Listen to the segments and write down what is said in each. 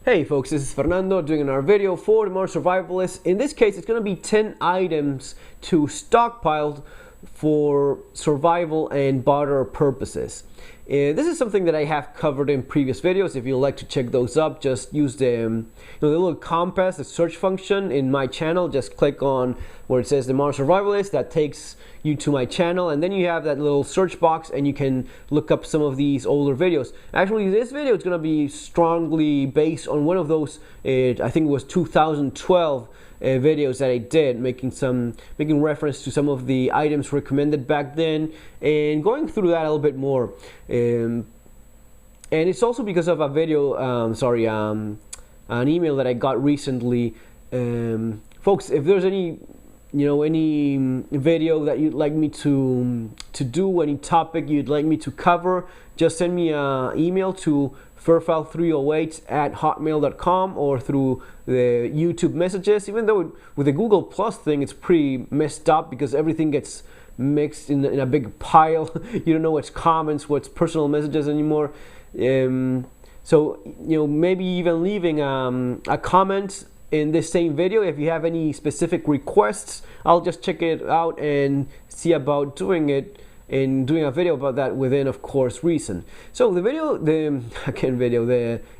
Hey folks, this is Fernando doing another video for the Modern Survivalist. In this case, it's going to be 10 items to stockpile for survival and barter purposes. This is something that I have covered in previous videos. If you'd like to check those up, just use the little compass, the search function in my channel. Just click on where it says the Modern Survivalist. That takes you to my channel, and then you have that little search box and you can look up some of these older videos. Actually, this video is going to be strongly based on one of those, I think it was 2012 videos that I did, making reference to some of the items recommended back then and going through that a little bit more. And it's also because of a video, an email that I got recently. Folks, if there's any video that you'd like me to do, any topic you'd like me to cover, just send me an email to fairfile308@hotmail.com or through the YouTube messages. Even though with the Google Plus thing, it's pretty messed up because everything gets mixed in a big pile. You don't know what's comments, what's personal messages anymore. So maybe even leaving a comment in this same video. If you have any specific requests, I'll just check it out and see about doing it and doing a video about that within, of course, reason. So the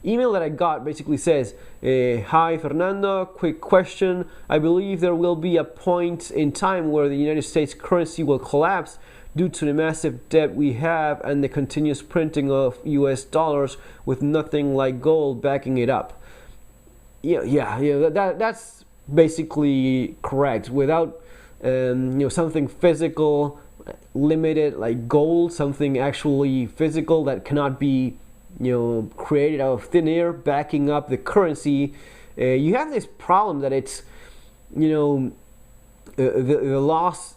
email that I got basically says, hi Fernando, quick question. I believe there will be a point in time where the United States currency will collapse due to the massive debt we have and the continuous printing of US dollars with nothing like gold backing it up. That's basically correct. Without something physical, limited like gold, something actually physical that cannot be created out of thin air, backing up the currency, you have this problem that it's the loss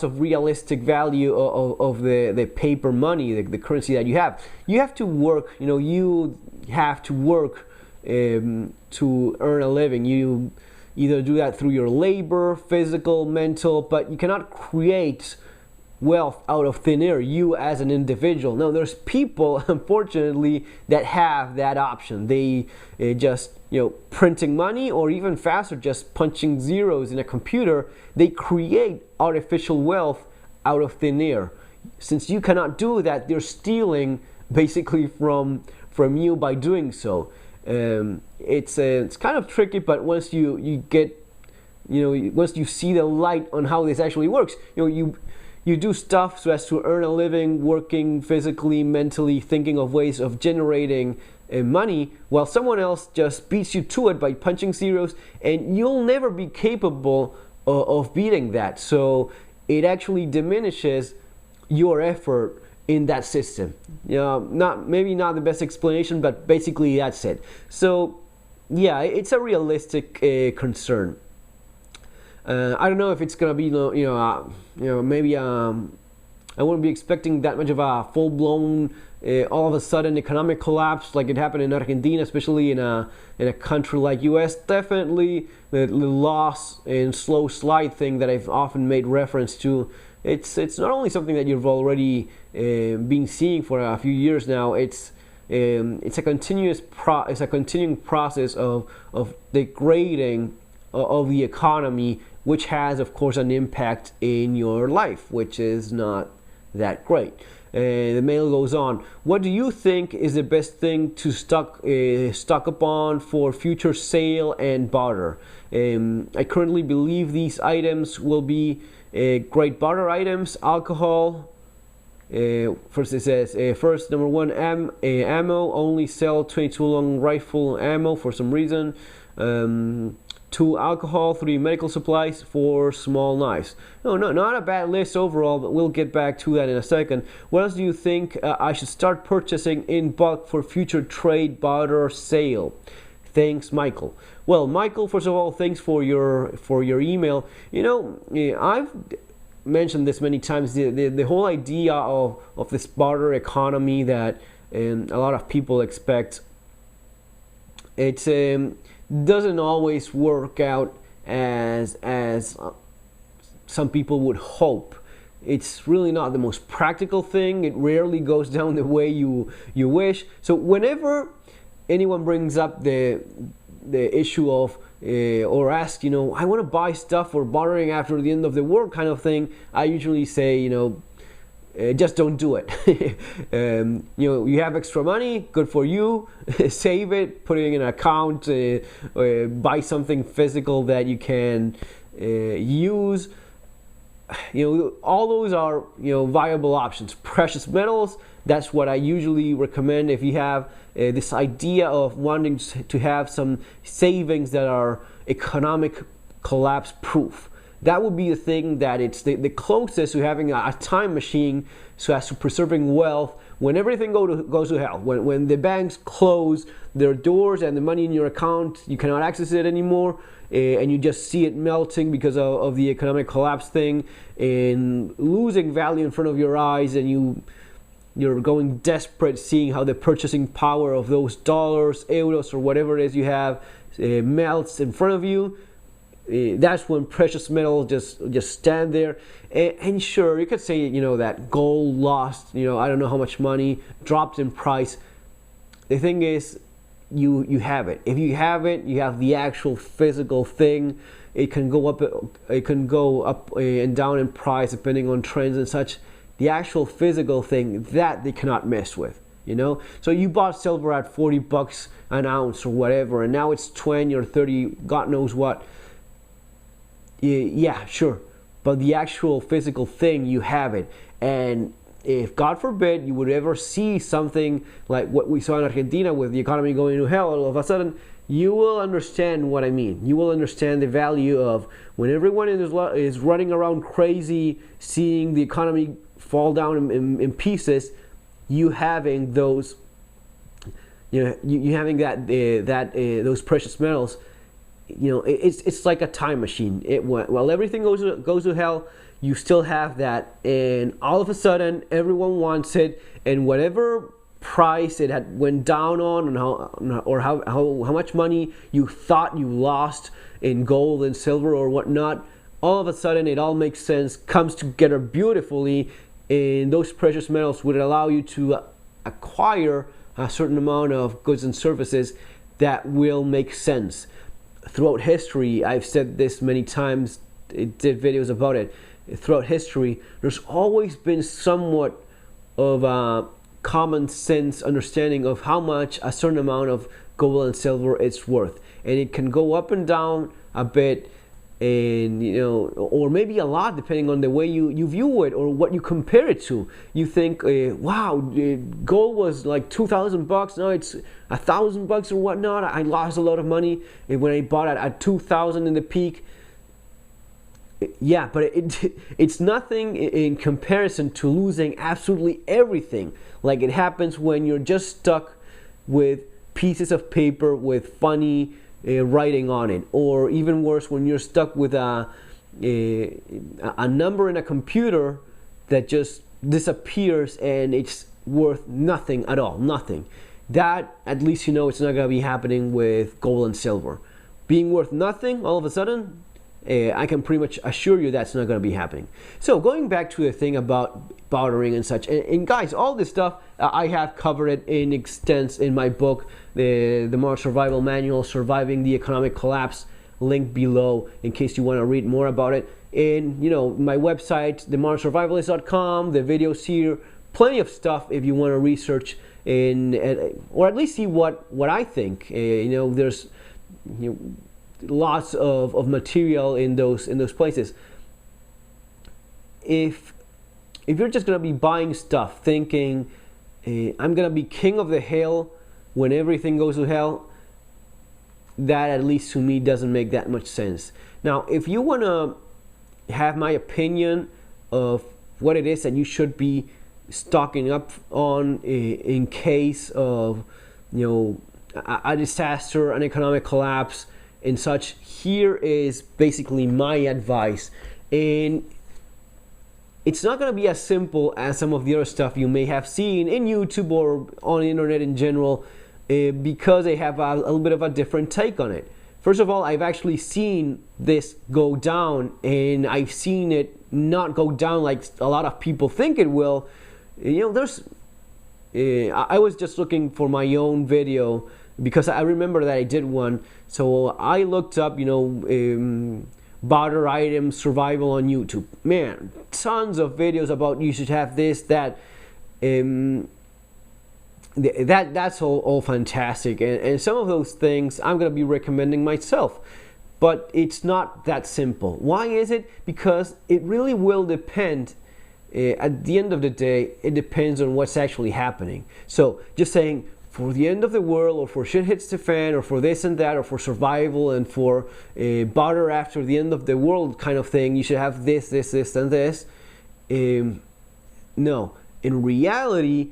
of realistic value of the paper money, the currency that you have. You have to work. You have to work to earn a living. You either do that through your labor, physical, mental, but you cannot create wealth out of thin air, you as an individual. Now there's people, unfortunately, that have that option. They just printing money, or even faster, just punching zeros in a computer, they create artificial wealth out of thin air. Since you cannot do that, they're stealing basically from you by doing so. It's kind of tricky, but once you get once you see the light on how this actually works, you do stuff so as to earn a living, working physically, mentally, thinking of ways of generating money, while someone else just beats you to it by punching zeros, and you'll never be capable of beating that. So it actually diminishes your effort in that system. Maybe not the best explanation, but basically that's it. So yeah, it's a realistic concern. I don't know if it's gonna be maybe I wouldn't be expecting that much of a full-blown all of a sudden economic collapse like it happened in Argentina, especially in a country like US. Definitely the loss and slow slide thing that I've often made reference to. It's not only something that you've already been seeing for a few years now. It's a continuing process of degrading of the economy, which has, of course, an impact in your life, which is not that great. The mail goes on. What do you think is the best thing to stock up on for future sale and barter? I currently believe these items will be great barter items. Alcohol. First it says, first, number one, ammo. Only sell 22 long rifle ammo for some reason. 2, alcohol. 3, medical supplies. 4, small knives. No, not a bad list overall, but we'll get back to that in a second. What else do you think I should start purchasing in bulk for future trade, barter, sale? Thanks, Michael. Well, Michael, first of all, thanks for your email. I've mentioned this many times, the whole idea of this barter economy that a lot of people expect. It's doesn't always work out as some people would hope. It's really not the most practical thing. It rarely goes down the way you wish. So whenever anyone brings up the issue of or asks, I want to buy stuff for bartering after the end of the world kind of thing, I usually say, just don't do it. You have extra money, good for you. Save it, put it in an account, buy something physical that you can use. All those are viable options. Precious metals, that's what I usually recommend if you have this idea of wanting to have some savings that are economic collapse proof. That would be the thing that it's the closest to having a time machine, so as to preserving wealth when everything goes to hell. When the banks close their doors and the money in your account, you cannot access it anymore, and you just see it melting because of the economic collapse thing and losing value in front of your eyes, and you're going desperate, seeing how the purchasing power of those dollars, euros, or whatever it is you have melts in front of you. That's when precious metals just stand there. And sure, you could say that gold lost I don't know how much money, dropped in price. The thing is, you have it. If you have it, you have the actual physical thing. It can go up and down in price depending on trends and such. The actual physical thing, that they cannot mess with. So you bought silver at $40 an ounce or whatever, and now it's 20 or 30, God knows what. Yeah, sure, but the actual physical thing, you have it. And if, God forbid, you would ever see something like what we saw in Argentina with the economy going to hell, all of a sudden, you will understand what I mean. You will understand the value of when everyone is running around crazy, seeing the economy fall down in pieces, you having those, you having those precious metals. It's like a time machine. While everything goes to hell, you still have that, and all of a sudden everyone wants it, and whatever price it had went down on, or how much money you thought you lost in gold and silver or whatnot, all of a sudden it all makes sense, comes together beautifully, and those precious metals would allow you to acquire a certain amount of goods and services that will make sense. Throughout history, I've said this many times, did videos about it. Throughout history, there's always been somewhat of a common sense understanding of how much a certain amount of gold and silver is worth, and it can go up and down a bit, and or maybe a lot, depending on the way you view it or what you compare it to. You think, wow, gold was like $2,000, now it's $1,000 or whatnot. I lost a lot of money when I bought it at 2,000 in the peak. Yeah, but it's nothing in comparison to losing absolutely everything, like it happens when you're just stuck with pieces of paper with funny writing on it, or even worse, when you're stuck with a number in a computer that just disappears and it's worth nothing at all, nothing. That, at least it's not going to be happening with gold and silver. Being worth nothing all of a sudden, I can pretty much assure you that's not going to be happening. So going back to the thing about bartering and such, and guys, all this stuff I have covered it in extent in my book, the Modern Survival Manual, Surviving the Economic Collapse, link below in case you want to read more about it. And my website, themodernsurvivalist.com, the videos here, plenty of stuff if you want to research or at least see what I think. There's lots of material in those places. If you're just gonna be buying stuff thinking I'm gonna be king of the hill when everything goes to hell, that, at least to me, doesn't make that much sense. Now, if you want to have my opinion of what it is that you should be stocking up on in case of a disaster, an economic collapse and such, here is basically my advice. And it's not going to be as simple as some of the other stuff you may have seen in YouTube or on the internet in general, because they have a little bit of a different take on it. First of all, I've actually seen this go down, and I've seen it not go down like a lot of people think it will. I was just looking for my own video because I remember that I did one. So I looked up, barter item survival on YouTube. Man, tons of videos about you should have this, that. That's all fantastic, and some of those things I'm gonna be recommending myself. But it's not that simple. Why is it? Because it really will depend. At the end of the day, it depends on what's actually happening. So just saying, for the end of the world, or for shit hits the fan, or for this and that, or for survival, and for barter after the end of the world kind of thing, you should have this, and this. No. In reality,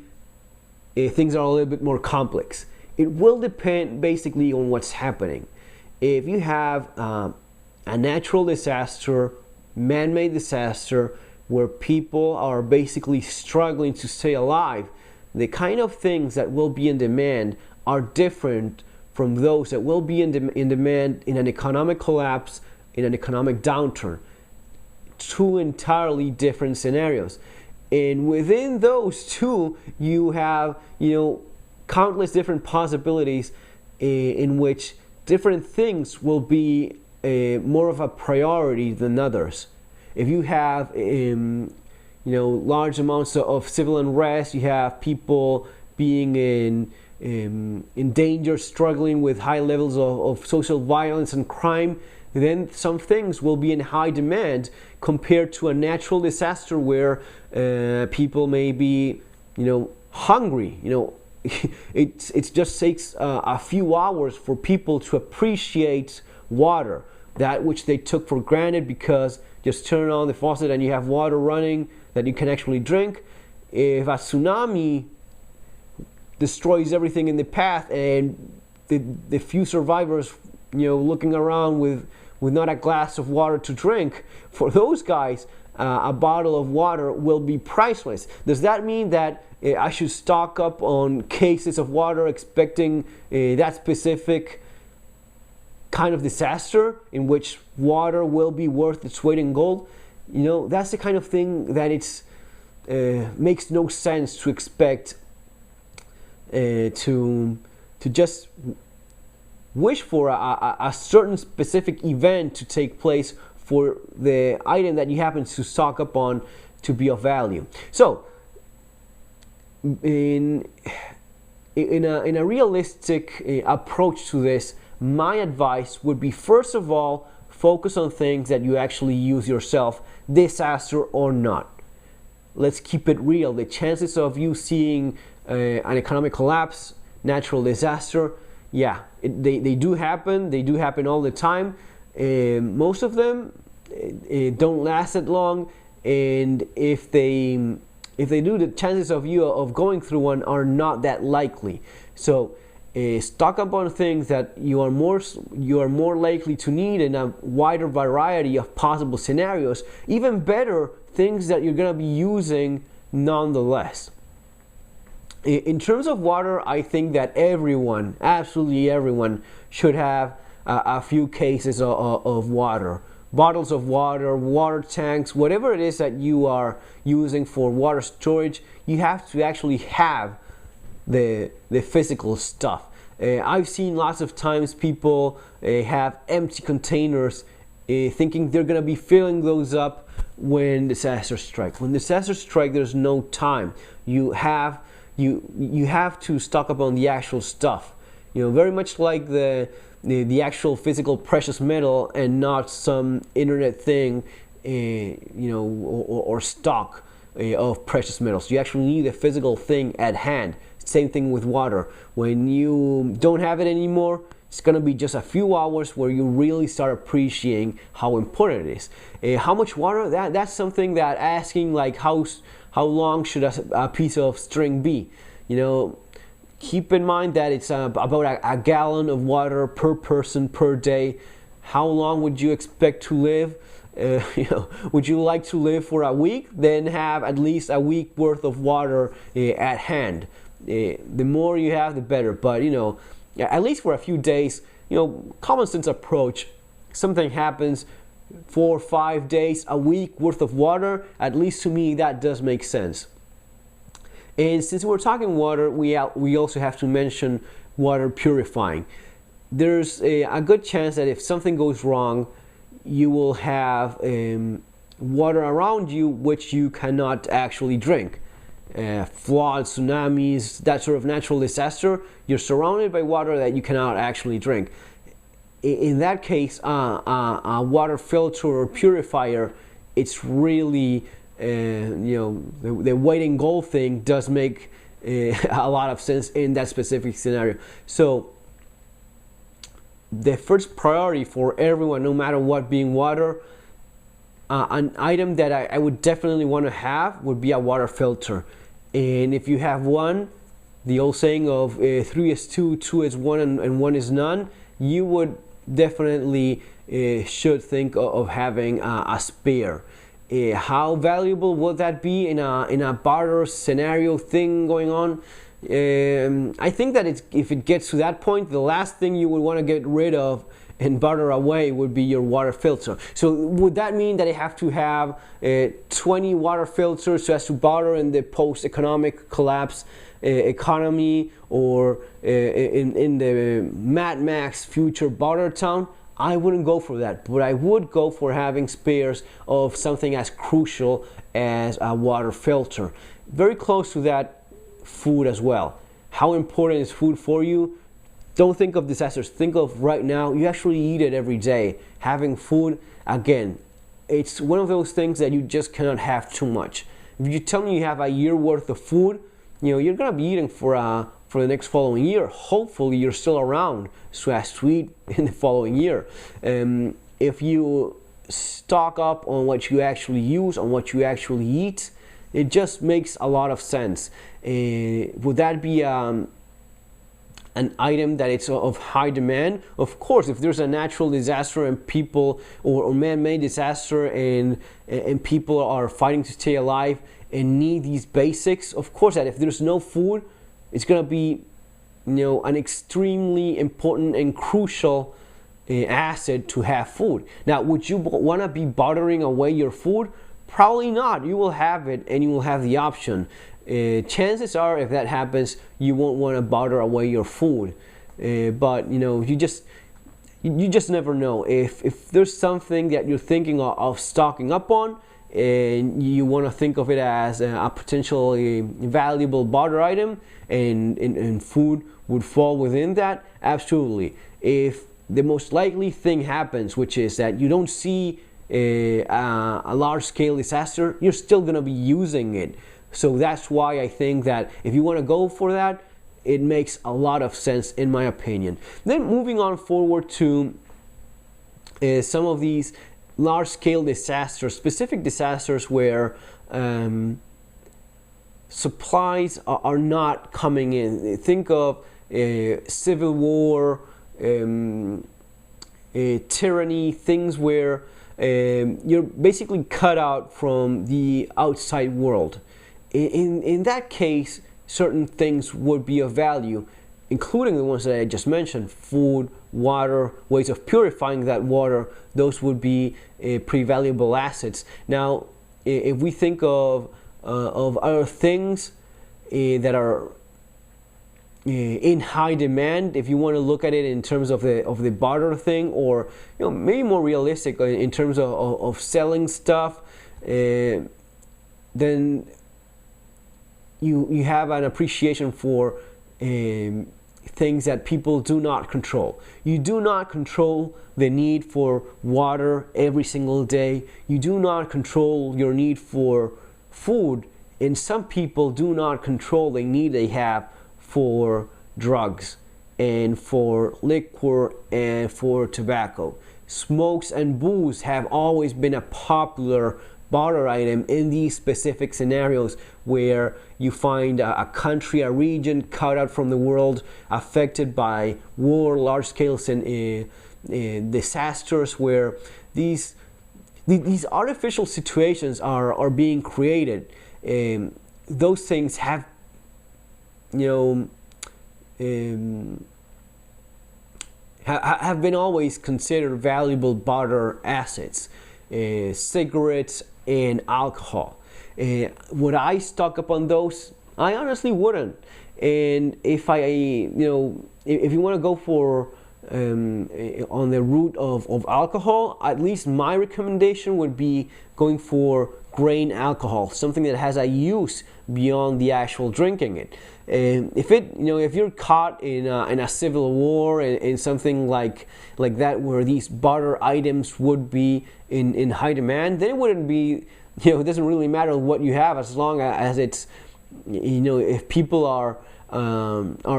things are a little bit more complex. It will depend basically on what's happening. If you have a natural disaster, man-made disaster, where people are basically struggling to stay alive, the kind of things that will be in demand are different from those that will be in demand in an economic collapse, in an economic downturn. Two entirely different scenarios. And within those two, you have, countless different possibilities in which different things will be more of a priority than others. If you have, large amounts of civil unrest, you have people being in danger, struggling with high levels of social violence and crime, then some things will be in high demand compared to a natural disaster where people may be, hungry. It just takes a few hours for people to appreciate water, that which they took for granted, because just turn on the faucet and you have water running that you can actually drink. If a tsunami destroys everything in the path, and the few survivors, looking around with not a glass of water to drink, for those guys, a bottle of water will be priceless. Does that mean that I should stock up on cases of water expecting that specific kind of disaster in which water will be worth its weight in gold? That's the kind of thing that it's makes no sense to expect to just wish for a certain specific event to take place for the item that you happen to stock up on to be of value. So in a realistic approach to this, my advice would be, first of all, focus on things that you actually use yourself, disaster or not. Let's keep it real. The chances of you seeing an economic collapse, natural disaster, they do happen. They do happen all the time. Most of them don't last that long, and if they do, the chances of you of going through one are not that likely. So stock up on things that you are more likely to need in a wider variety of possible scenarios. Even better, things that you're going to be using nonetheless. In terms of water, I think that everyone, absolutely everyone, should have a few cases of water. Bottles of water, water tanks, whatever it is that you are using for water storage, you have to actually have the physical stuff. I've seen lots of times people have empty containers thinking they're going to be filling those up when disasters strike. When disasters strike, there's no time. You have to stock up on the actual stuff. Very much like the actual physical precious metal, and not some internet thing, or stock of precious metals. You actually need a physical thing at hand. Same thing with water. When you don't have it anymore, it's going to be just a few hours where you really start appreciating how important it is. How much water? That's something that asking, like, how long should a piece of string be? Keep in mind that it's about a gallon of water per person per day. How long would you expect to live? Would you like to live for a week? Then have at least a week worth of water at hand. The more you have, the better. But at least for a few days, common sense approach. Something happens, 4 or 5 days, a week worth of water. At least to me, that does make sense. And since we're talking water, we also have to mention water purifying. There's a good chance that if something goes wrong, you will have water around you which you cannot actually drink. Floods, tsunamis, that sort of natural disaster, you're surrounded by water that you cannot actually drink. In that case, a water filter or purifier, it's really, the weight and gold thing does make a lot of sense in that specific scenario. So the first priority for everyone, no matter what, being water, an item that I would definitely want to have would be a water filter. And if you have one, the old saying of 3 is 2, 2 is 1, and 1 is none, you would definitely should think of having a spare. How valuable would that be in a barter scenario thing going on? I think that if it gets to that point, the last thing you would want to get rid of and barter away would be your water filter. So would that mean that I have to have 20 water filters so as to barter in the post-economic collapse economy, or in the Mad Max future barter town? I wouldn't go for that, but I would go for having spares of something as crucial as a water filter. Very close to that, food as well. How important is food for you? Don't think of disasters. Think of right now. You actually eat it every day. Having food, again, it's one of those things that you just cannot have too much. If you tell me you have a year worth of food, you're gonna be eating for the next following year. Hopefully, you're still around so as to eat in the following year. If you stock up on what you actually use, on what you actually eat, it just makes a lot of sense. Would that be an item that it's of high demand? Of course, if there's a natural disaster and people, or man-made disaster, and people are fighting to stay alive and need these basics, of course that if there's no food, it's going to be an extremely important and crucial asset to have food. Now, would you want to be bartering away your food? Probably not. You will have it and you will have the option. Chances are, if that happens, you won't want to barter away your food. But you just never know. If there's something that you're thinking of stocking up on, and you want to think of it as a potentially valuable barter item, and food would fall within that, absolutely. If the most likely thing happens, which is that you don't see a large-scale disaster, you're still going to be using it. So that's why I think that if you want to go for that, it makes a lot of sense in my opinion. Then moving on forward to some of these large-scale disasters, specific disasters where supplies are not coming in. Think of civil war, tyranny, things where you're basically cut out from the outside world. In that case, certain things would be of value, including the ones that I just mentioned: food, water, ways of purifying that water. Those would be pretty valuable assets. Now, if we think of other things that are in high demand, if you want to look at it in terms of the barter thing, or maybe more realistic in terms of selling stuff, then you have an appreciation for things that people do not control. You do not control the need for water every single day. You do not control your need for food, and some people do not control the need they have for drugs and for liquor and for tobacco. Smokes and booze have always been a popular barter item in these specific scenarios where you find a country, a region cut out from the world, affected by war, large-scale disasters, where these artificial situations are being created. Those things have have been always considered valuable barter assets. Cigarettes and alcohol. Would I stock up on those? I honestly wouldn't. And if if you want to go for on the route of alcohol, at least my recommendation would be going for grain alcohol, something that has a use beyond the actual drinking it. If you're caught in a civil war and something like that, where these barter items would be in high demand, then it wouldn't be, it doesn't really matter what you have, as long as it's, if people are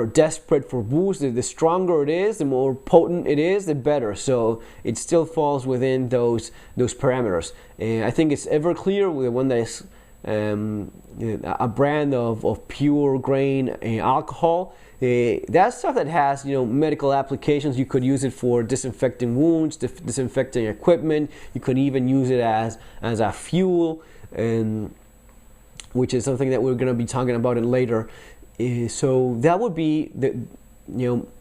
desperate for booze, the stronger it is, the more potent it is, the better. So it still falls within those parameters. I think it's Everclear, the one that is a brand of pure grain alcohol. That's stuff that has medical applications. You could use it for disinfecting wounds, disinfecting equipment. You could even use it as a fuel, which is something that we're going to be talking about it later. So that would be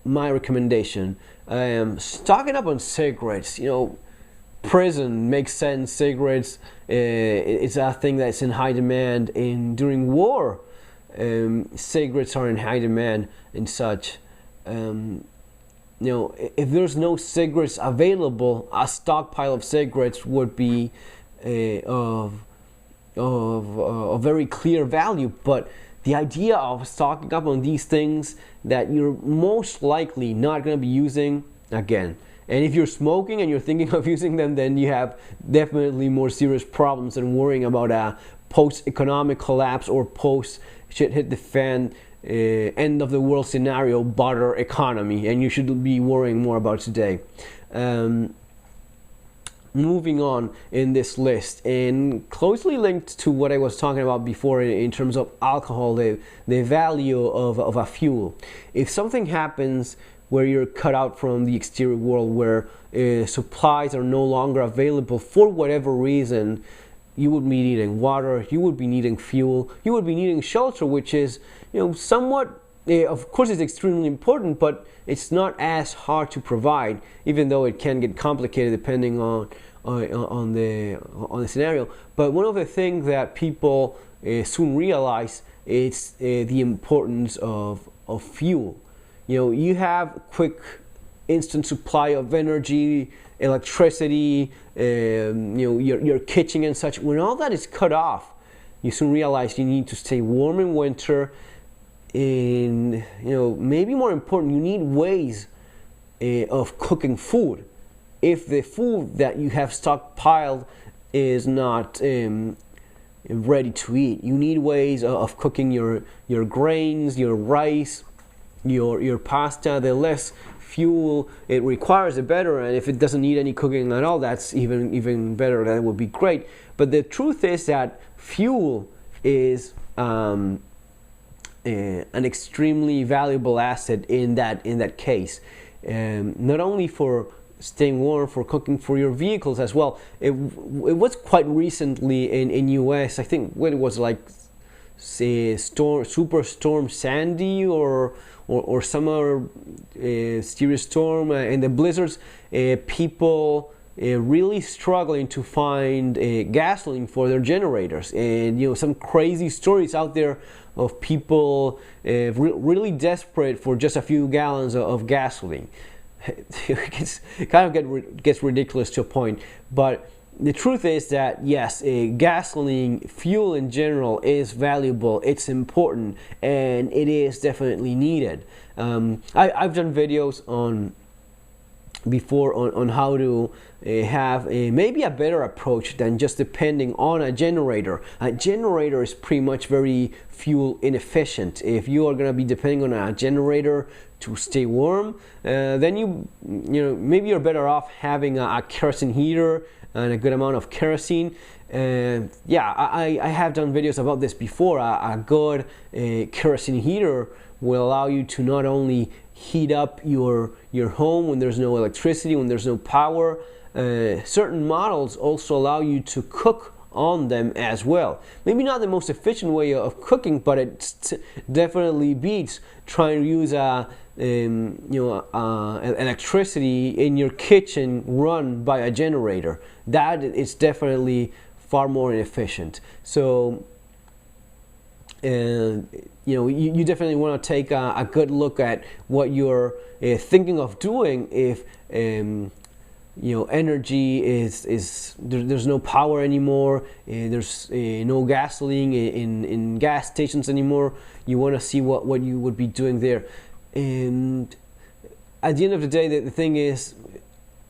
my recommendation. Stocking up on cigarettes, prison makes sense. Cigarettes, it's a thing that's in high demand. During war, cigarettes are in high demand and such. If there's no cigarettes available, a stockpile of cigarettes would be of very clear value. But the idea of stocking up on these things that you're most likely not going to be using again. And if you're smoking and you're thinking of using them, then you have definitely more serious problems than worrying about a post-economic collapse or post-shit hit the fan, end of the world scenario, barter economy. And you should be worrying more about today. Moving on in this list, and closely linked to what I was talking about before in terms of alcohol, the value of a fuel. If something happens where you're cut out from the exterior world, where supplies are no longer available for whatever reason, you would be needing water, you would be needing fuel, you would be needing shelter, which is somewhat, of course it's extremely important, but it's not as hard to provide, even though it can get complicated depending on the scenario. But one of the things that people soon realize is the importance of fuel. You have quick, instant supply of energy, electricity, your kitchen and such. When all that is cut off, you soon realize you need to stay warm in winter. And maybe more important, you need ways of cooking food. If the food that you have stockpiled is not ready to eat, you need ways of cooking your grains, your rice, your pasta. The less fuel it requires, the better. And if it doesn't need any cooking at all, that's even better. That would be great. But the truth is that fuel is an extremely valuable asset in that case, not only for staying warm, for cooking for your vehicles as well. It was quite recently in US, I think when it was like, say, Superstorm Sandy or some other serious storm, and the blizzards, people really struggling to find gasoline for their generators. And some crazy stories out there of people really desperate for just a few gallons of gasoline. It kind of gets ridiculous to a point, but the truth is that yes, gasoline, fuel in general, is valuable, it's important, and it is definitely needed. I've done videos before on how to have maybe a better approach than just depending on a generator. A generator is pretty much very fuel inefficient. If you are going to be depending on a generator to stay warm, then maybe you're better off having a kerosene heater and a good amount of kerosene. I have done videos about this before. A good kerosene heater will allow you to not only heat up your home when there's no electricity, when there's no power. Certain models also allow you to cook on them as well. Maybe not the most efficient way of cooking, but it definitely beats trying to use electricity in your kitchen run by a generator. That is definitely far more inefficient. So and you definitely want to take a good look at what you're thinking of doing if energy there's no power anymore, there's no gasoline in gas stations anymore. You want to see what you would be doing there. And at the end of the day, the thing is,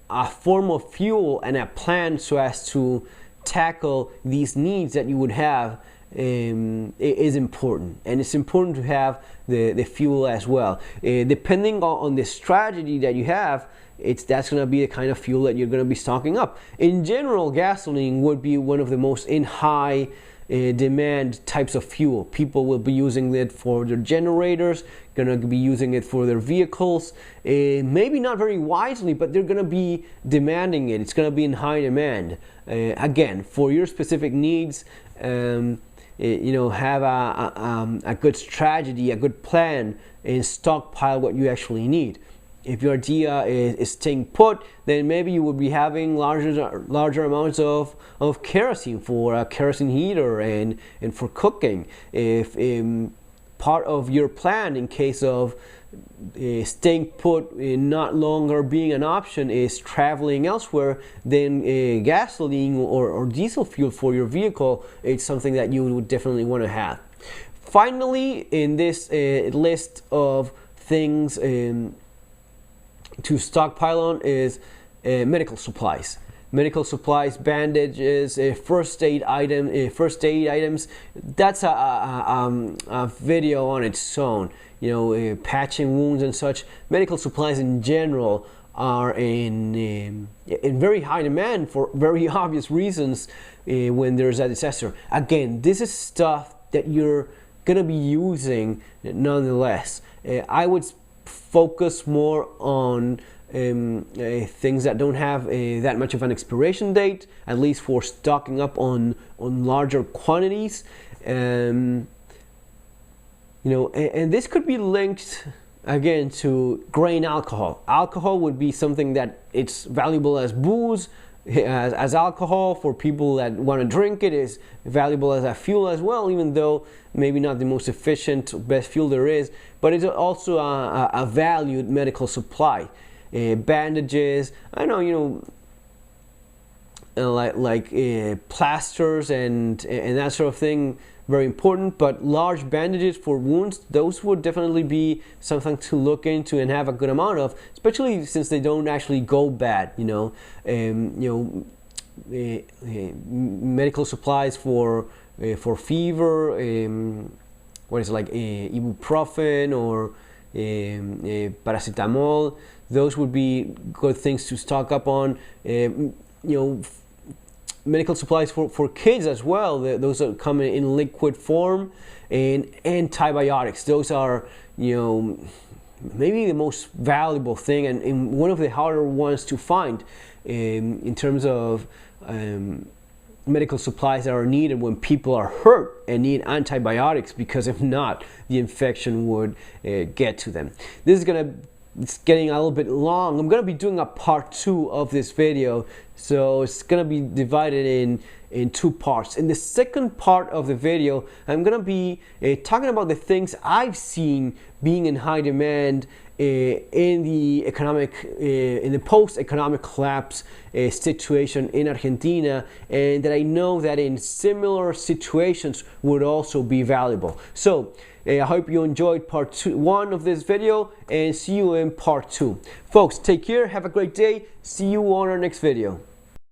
a form of fuel and a plan so as to tackle these needs that you would have is important, and it's important to have the fuel as well. Depending on the strategy that you have, that's going to be the kind of fuel that you're going to be stocking up. In general, gasoline would be one of the most in high demand types of fuel. People will be using it for their generators, going to be using it for their vehicles, maybe not very wisely, but they're going to be demanding it. It's going to be in high demand. Again, for your specific needs, have a good strategy, a good plan, and stockpile what you actually need. If your idea is staying put, then maybe you would be having larger amounts of kerosene for a kerosene heater and for cooking. If part of your plan, in case of staying put, not longer being an option, is traveling elsewhere, then gasoline or diesel fuel for your vehicle is something that you would definitely want to have. Finally, in this list of things to stockpile on is medical supplies. Medical supplies, bandages, first aid items. That's a video on its own. Patching wounds and such. Medical supplies in general are in very high demand for very obvious reasons when there's a disaster. Again, this is stuff that you're gonna be using nonetheless. I would focus more on things that don't have that much of an expiration date, at least for stocking up on larger quantities. And this could be linked again to grain alcohol. Alcohol would be something that it's valuable as booze, as alcohol for people that want to drink it, is valuable as a fuel as well, even though maybe not the most efficient, best fuel there is, but it's also a valued medical supply. Bandages, I know, like plasters and that sort of thing, very important. But large bandages for wounds, those would definitely be something to look into and have a good amount of, especially since they don't actually go bad. Medical supplies for fever, what is it, like ibuprofen or paracetamol. Those would be good things to stock up on. Medical supplies for kids as well. Those are coming in liquid form, and antibiotics. Those are maybe the most valuable thing and one of the harder ones to find in terms of medical supplies that are needed when people are hurt and need antibiotics, because if not, the infection would get to them. It's getting a little bit long. I'm going to be doing a part 2 of this video, so it's going to be divided in 2 parts. In the second part of the video, I'm going to be talking about the things I've seen being in high demand in the post-economic collapse situation in Argentina, and that I know that in similar situations would also be valuable. So I hope you enjoyed part 1 of this video, and see you in part 2. Folks, take care, have a great day, see you on our next video.